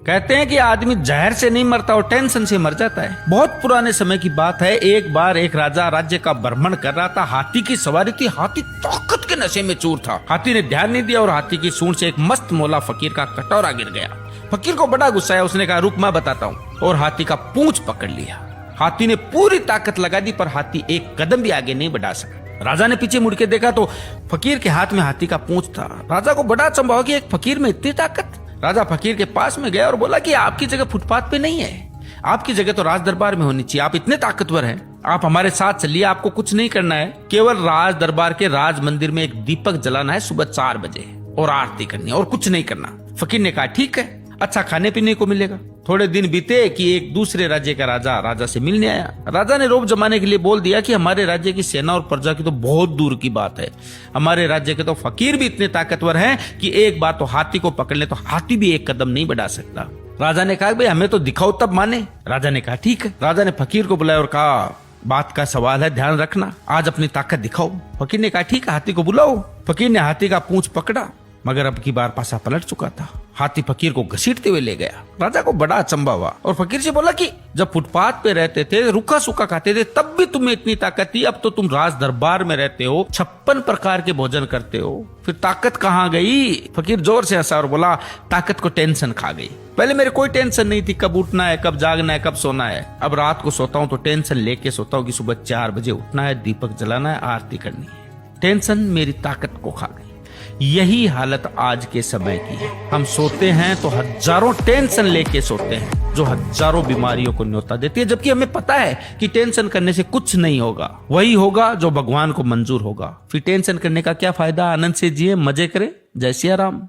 कहते हैं कि आदमी जहर से नहीं मरता और टेंशन से मर जाता है। बहुत पुराने समय की बात है। एक बार एक राजा राज्य का भ्रमण कर रहा था। हाथी की सवारी थी। हाथी ताकत के नशे में चूर था। हाथी ने ध्यान नहीं दिया और हाथी की सूंड से एक मस्त मोला फकीर का कटोरा गिर गया। फकीर को बड़ा गुस्सा आया। उसने कहा रुक मैं बताता हूँ, और हाथी का पूंछ पकड़ लिया। हाथी ने पूरी ताकत लगा दी पर हाथी एक कदम भी आगे नहीं बढ़ा सका। राजा ने पीछे मुड़ के देखा तो फकीर के हाथ में हाथी का पूंछ था। राजा को बड़ा अचंभा हुआ कि एक फकीर में इतनी ताकत। राजा फकीर के पास में गया और बोला कि आपकी जगह फुटपाथ पे नहीं है, आपकी जगह तो राज दरबार में होनी चाहिए। आप इतने ताकतवर हैं, आप हमारे साथ चलिए। आपको कुछ नहीं करना है, केवल राज दरबार के राज मंदिर में एक दीपक जलाना है सुबह 4 बजे और आरती करनी है और कुछ नहीं करना। फकीर ने कहा ठीक है, अच्छा खाने पीने को मिलेगा। थोड़े दिन बीते कि एक दूसरे राज्य का राजा से मिलने आया। राजा ने रोब जमाने के लिए बोल दिया कि हमारे राज्य की सेना और प्रजा की तो बहुत दूर की बात है, हमारे राज्य के तो फकीर भी इतने ताकतवर हैं कि एक बार तो हाथी को पकड़ ले तो हाथी भी एक कदम नहीं बढ़ा सकता। राजा ने कहा भाई हमें तो दिखाओ तब माने। राजा ने कहा ठीक है। राजा ने फकीर को बुलाया और कहा बात का सवाल है, ध्यान रखना, आज अपनी ताकत दिखाओ। फकीर ने कहा ठीक है, हाथी को बुलाओ। फकीर ने हाथी का पूंछ पकड़ा मगर अब की बार पासा पलट चुका था। हाथी फकीर को घसीटते हुए ले गया। राजा को बड़ा अचंभा हुआ और फकीर से बोला कि जब फुटपाथ पे रहते थे, रूखा सूखा खाते थे, तब भी तुम्हें इतनी ताकत थी, अब तो तुम राज दरबार में रहते हो, 56 प्रकार के भोजन करते हो, फिर ताकत कहाँ गई? फकीर जोर से हंसा और बोला ताकत को टेंशन खा गई। पहले मेरे कोई टेंशन नहीं थी, कब उठना है, कब जागना है, कब सोना है। अब रात को सोता हूँ तो टेंशन लेके सोता हूँ कि सुबह 4 बजे उठना है, दीपक जलाना है, आरती करनी है। टेंशन मेरी ताकत को खा गई। यही हालत आज के समय की है। हम सोते हैं तो हजारों टेंशन लेके सोते हैं जो हजारों बीमारियों को न्योता देती है, जबकि हमें पता है कि टेंशन करने से कुछ नहीं होगा, वही होगा जो भगवान को मंजूर होगा। फिर टेंशन करने का क्या फायदा? आनंद से जिए, मजे करें। जय सिया राम।